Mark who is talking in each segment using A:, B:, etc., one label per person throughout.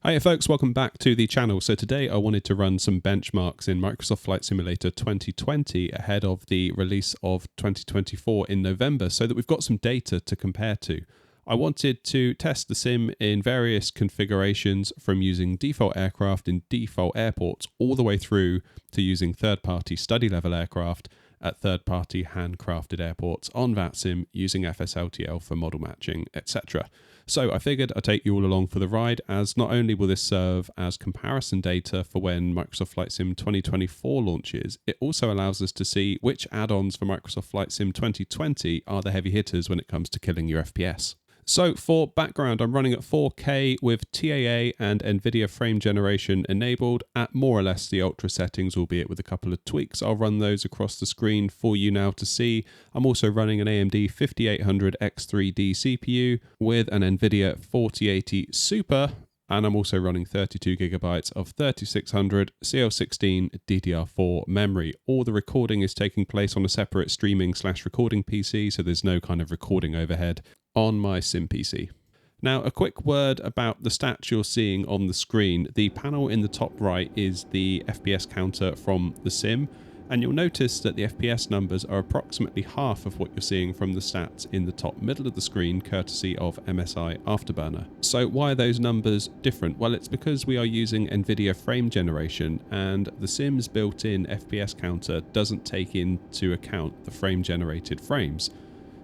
A: Hiya folks, welcome back to the channel. So today I wanted to run some benchmarks in Microsoft Flight Simulator 2020 ahead of the release of 2024 in November so that we've got some data to compare to. I wanted to test the sim in various configurations from using default aircraft in default airports all the way through to using third-party study level aircraft at third-party handcrafted airports on VATSIM using FSLTL for model matching, etc. So I figured I'd take you all along for the ride, as not only will this serve as comparison data for when Microsoft Flight Sim 2024 launches, it also allows us to see which add-ons for Microsoft Flight Sim 2020 are the heavy hitters when it comes to killing your FPS. So for background, I'm running at 4K with TAA and NVIDIA frame generation enabled at more or less the ultra settings, albeit with a couple of tweaks. I'll run those across the screen for you now to see. I'm also running an AMD 5800 X3D CPU with an NVIDIA 4080 Super, and I'm also running 32GB of 3600 CL16 DDR4 memory. All the recording is taking place on a separate streaming/recording PC, so there's no kind of recording overhead on my sim PC. Now, a quick word about the stats you're seeing on the screen. The panel in the top right is the FPS counter from the sim, and you'll notice that the FPS numbers are approximately half of what you're seeing from the stats in the top middle of the screen, courtesy of MSI Afterburner. So why are those numbers different? Well, it's because we are using NVIDIA frame generation, and the sim's built-in FPS counter doesn't take into account the frame generated frames.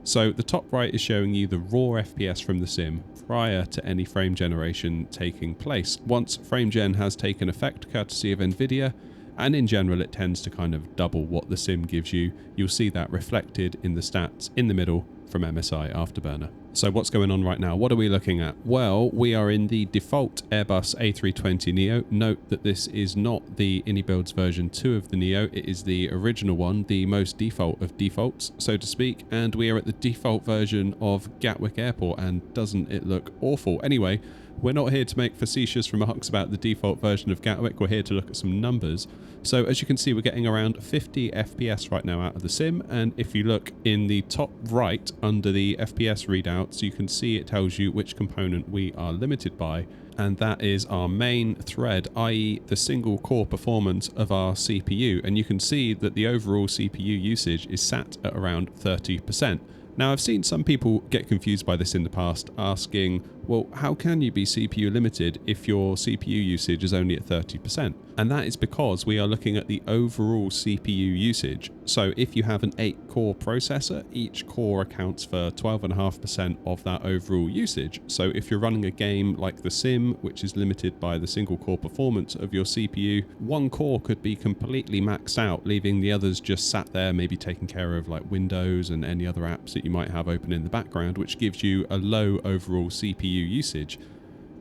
A: So the top right is showing you the raw FPS from the sim prior to any frame generation taking place. Once frame gen has taken effect, courtesy of NVIDIA, and in general it tends to kind of double what the sim gives you, you'll see that reflected in the stats in the middle from MSI Afterburner. So what's going on right now? What are we looking at? Well, we are in the default Airbus A320neo. Note that this is not the InnyBuilds version 2 of the Neo. It is the original one, the most default of defaults, so to speak. And we are at the default version of Gatwick Airport, and doesn't it look awful? Anyway, we're not here to make facetious remarks about the default version of Gatwick. We're here to look at some numbers. So as you can see, we're getting around 50 FPS right now out of the sim. And if you look in the top right under the FPS readouts, you can see it tells you which component we are limited by. And that is our main thread, i.e. the single core performance of our CPU. And you can see that the overall CPU usage is sat at around 30%. Now, I've seen some people get confused by this in the past, asking, well, how can you be CPU limited if your CPU usage is only at 30%? And that is because we are looking at the overall CPU usage. So if you have an 8-core processor, each core accounts for 12.5% of that overall usage. So if you're running a game like The Sim, which is limited by the single core performance of your CPU, one core could be completely maxed out, leaving the others just sat there, maybe taking care of like Windows and any other apps that you might have open in the background, which gives you a low overall CPU usage,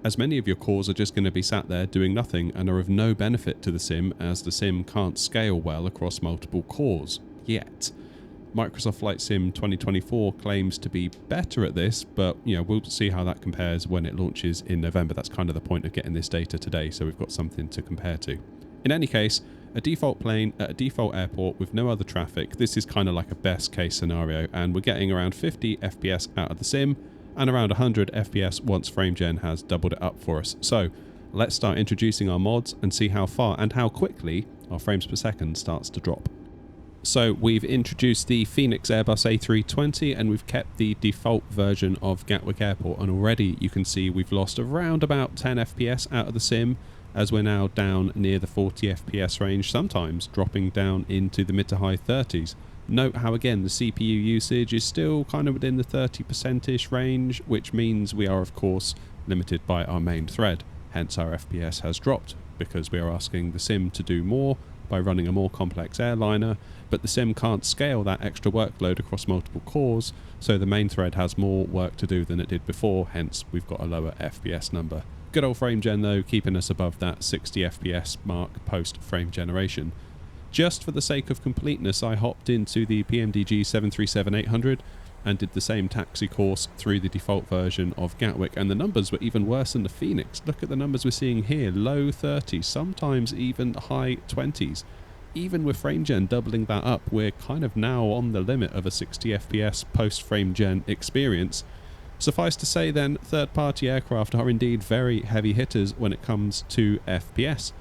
A: as many of your cores are just going to be sat there doing nothing and are of no benefit to the sim, as the sim can't scale well across multiple cores yet. Microsoft Flight Sim 2024 claims to be better at this, but we'll see how that compares when it launches in November. That's kind of the point of getting this data today, so we've got something to compare to. In any case, a default plane at a default airport with no other traffic, this is kind of like a best case scenario, and we're getting around 50 FPS out of the sim and around 100 FPS once FrameGen has doubled it up for us. So let's start introducing our mods and see how far and how quickly our frames per second starts to drop. So we've introduced the Fenix Airbus A320 and we've kept the default version of Gatwick Airport, and already you can see we've lost around about 10 FPS out of the sim, as we're now down near the 40 FPS range, sometimes dropping down into the mid to high 30s. Note how again the CPU usage is still kind of within the 30%-ish range, which means we are of course limited by our main thread. Hence our FPS has dropped, because we are asking the sim to do more by running a more complex airliner, but the sim can't scale that extra workload across multiple cores, so the main thread has more work to do than it did before, hence we've got a lower FPS number. Good old FrameGen though, keeping us above that 60 FPS mark post frame generation. Just for the sake of completeness, I hopped into the PMDG 737-800 and did the same taxi course through the default version of Gatwick, and the numbers were even worse than the Fenix. Look at the numbers we're seeing here, low 30s, sometimes even high 20s. Even with FrameGen doubling that up, we're kind of now on the limit of a 60 FPS post FrameGen experience. Suffice to say then, third-party aircraft are indeed very heavy hitters when it comes to FPS.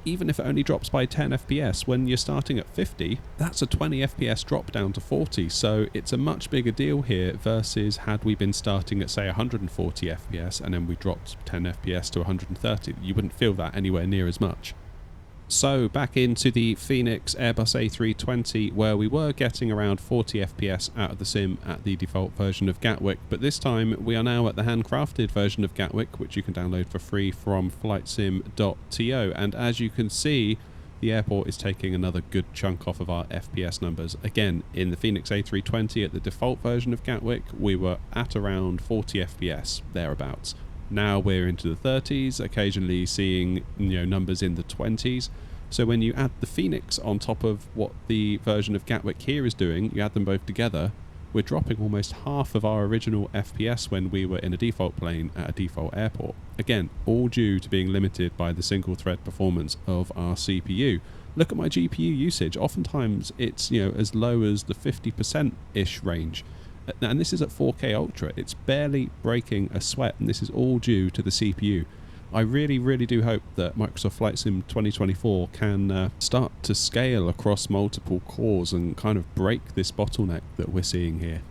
A: Even if it only drops by 10 FPS, when you're starting at 50, that's a 20 FPS drop down to 40, so it's a much bigger deal here versus had we been starting at say 140 FPS and then we dropped 10 FPS to 130. You wouldn't feel that anywhere near as much. So back into the Fenix Airbus A320, where we were getting around 40 FPS out of the sim at the default version of Gatwick, but this time we are now at the handcrafted version of Gatwick, which you can download for free from flightsim.to, and as you can see, the airport is taking another good chunk off of our FPS numbers. Again, in the Fenix A320 at the default version of Gatwick, we were at around 40 FPS, thereabouts. Now we're into the 30s, occasionally seeing numbers in the 20s. So when you add the Fenix on top of what the version of Gatwick here is doing, you add them both together, we're dropping almost half of our original FPS when we were in a default plane at a default airport. Again, all due to being limited by the single thread performance of our CPU. Look at my GPU usage. Oftentimes it's as low as the 50%-ish range. And this is at 4K Ultra. It's barely breaking a sweat, and this is all due to the CPU. I really, really do hope that Microsoft Flight Sim 2024 can start to scale across multiple cores and kind of break this bottleneck that we're seeing here.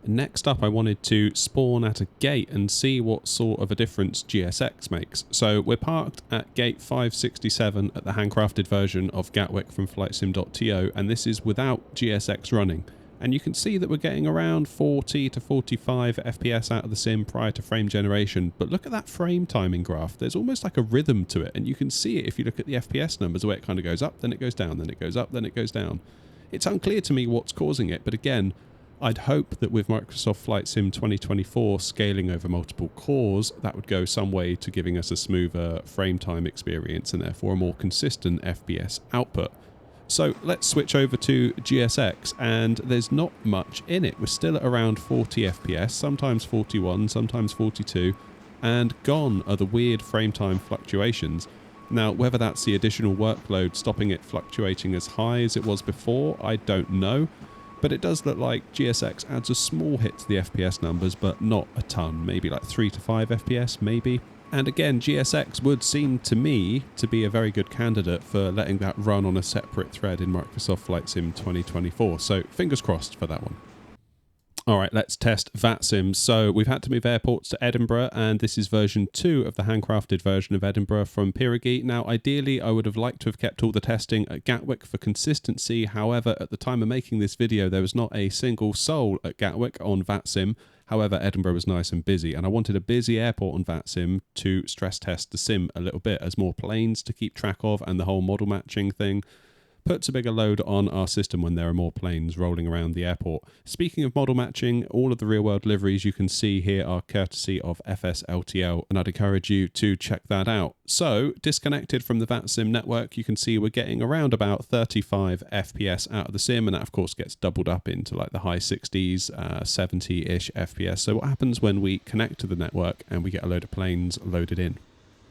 A: Next up, I wanted to spawn at a gate and see what sort of a difference GSX makes. So we're parked at gate 567 at the handcrafted version of Gatwick from flightsim.to, and this is without GSX running. And you can see that we're getting around 40 to 45 FPS out of the sim prior to frame generation. But look at that frame timing graph. There's almost like a rhythm to it. And you can see it if you look at the FPS numbers, the way it kind of goes up, then it goes down, then it goes up, then it goes down. It's unclear to me what's causing it. But again, I'd hope that with Microsoft Flight Sim 2024 scaling over multiple cores, that would go some way to giving us a smoother frame time experience and therefore a more consistent FPS output. So let's switch over to GSX, and there's not much in it. We're still at around 40 FPS, sometimes 41, sometimes 42, and gone are the weird frame time fluctuations. Now, whether that's the additional workload stopping it fluctuating as high as it was before, I don't know. But it does look like GSX adds a small hit to the FPS numbers, but not a ton, maybe like 3 to 5 FPS, maybe. And again, GSX would seem to me to be a very good candidate for letting that run on a separate thread in Microsoft Flight Sim 2024. So fingers crossed for that one. All right, let's test VATSIM. So we've had to move airports to Edinburgh, and this is version 2 of the handcrafted version of Edinburgh from Pyreegue. Now, ideally, I would have liked to have kept all the testing at Gatwick for consistency. However, at the time of making this video, there was not a single soul at Gatwick on VATSIM. However, Edinburgh was nice and busy, and I wanted a busy airport on VATSIM to stress test the sim a little bit, as more planes to keep track of, and the whole model matching thing puts a bigger load on our system when there are more planes rolling around the airport. Speaking of model matching, all of the real-world liveries you can see here are courtesy of FSLTL, and I'd encourage you to check that out. So, disconnected from the VATSIM network, you can see we're getting around about 35 FPS out of the sim, and that of course gets doubled up into like the high 60s, 70-ish FPS. So what happens when we connect to the network and we get a load of planes loaded in?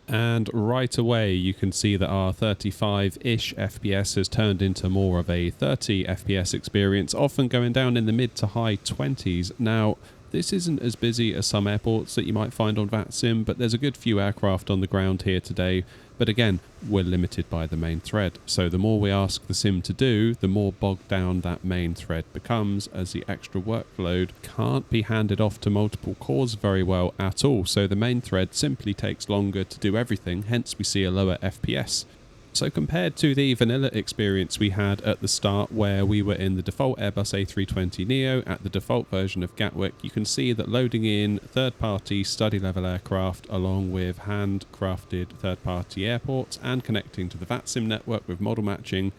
A: And right away you can see that our 35-ish FPS has turned into more of a 30 FPS experience, often going down in the mid to high 20s. Now, this isn't as busy as some airports that you might find on VATSIM, but there's a good few aircraft on the ground here today. But again, we're limited by the main thread. So the more we ask the sim to do, the more bogged down that main thread becomes, as the extra workload can't be handed off to multiple cores very well at all. So the main thread simply takes longer to do everything, hence we see a lower FPS. So compared to the vanilla experience we had at the start, where we were in the default Airbus A320neo at the default version of Gatwick, you can see that loading in third-party study-level aircraft along with handcrafted third-party airports and connecting to the VATSIM network with model matching,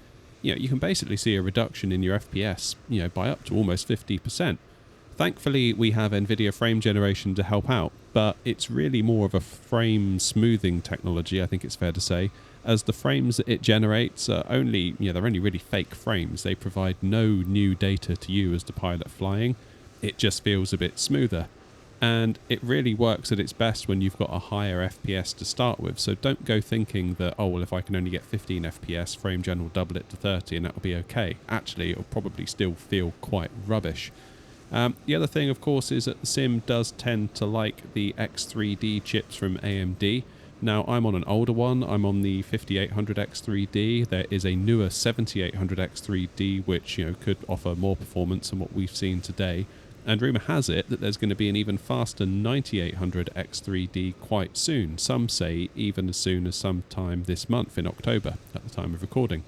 A: you can basically see a reduction in your FPS, by up to almost 50%. Thankfully, we have NVIDIA frame generation to help out, but it's really more of a frame smoothing technology, I think it's fair to say, as the frames that it generates are only, they're only really fake frames. They provide no new data to you as the pilot flying. It just feels a bit smoother. And it really works at its best when you've got a higher FPS to start with. So don't go thinking that, oh, well, if I can only get 15 FPS, frame gen will double it to 30 and that'll be okay. Actually, it'll probably still feel quite rubbish. The other thing, of course, is that the sim does tend to like the X3D chips from AMD. Now, I'm on an older one. I'm on the 5800X3D. There is a newer 7800X3D, which could offer more performance than what we've seen today. And rumour has it that there's going to be an even faster 9800X3D quite soon. Some say even as soon as sometime this month in October, at the time of recording.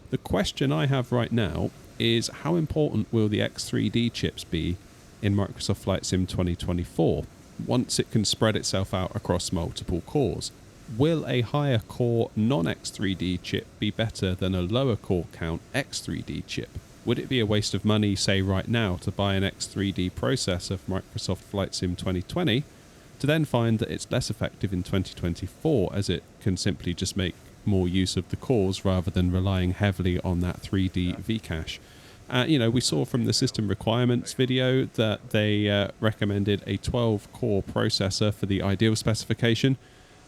A: The question I have right now is how important will the X3D chips be in Microsoft Flight Sim 2024 once it can spread itself out across multiple cores? Will a higher core non-X3D chip be better than a lower core count X3D chip? Would it be a waste of money, say right now, to buy an X3D processor for Microsoft Flight Sim 2020 to then find that it's less effective in 2024 as it can simply just make more use of the cores rather than relying heavily on that 3D Vcache? We saw from the system requirements video that they recommended a 12-core processor for the ideal specification.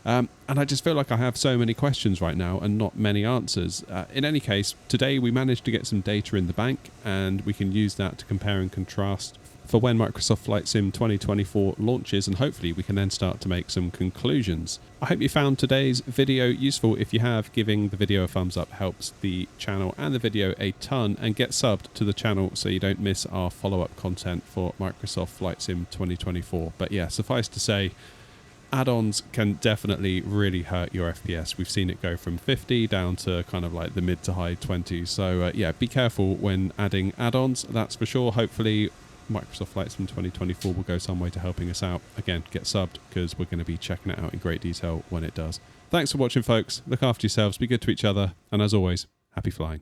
A: And I just feel like I have so many questions right now and not many answers. In any case, today we managed to get some data in the bank, and we can use that to compare and contrast for when Microsoft Flight Sim 2024 launches, and hopefully we can then start to make some conclusions. I hope you found today's video useful. If you have, giving the video a thumbs up helps the channel and the video a ton, and get subbed to the channel so you don't miss our follow-up content for Microsoft Flight Sim 2024. But yeah, suffice to say, add-ons can definitely really hurt your FPS. We've seen it go from 50 down to kind of like the mid to high 20s. So be careful when adding add-ons, that's for sure. Hopefully Microsoft Flight Sim 2024 will go some way to helping us out. Again, get subbed because we're going to be checking it out in great detail when it does. Thanks for watching, folks. Look after yourselves, be good to each other, and as always, happy flying.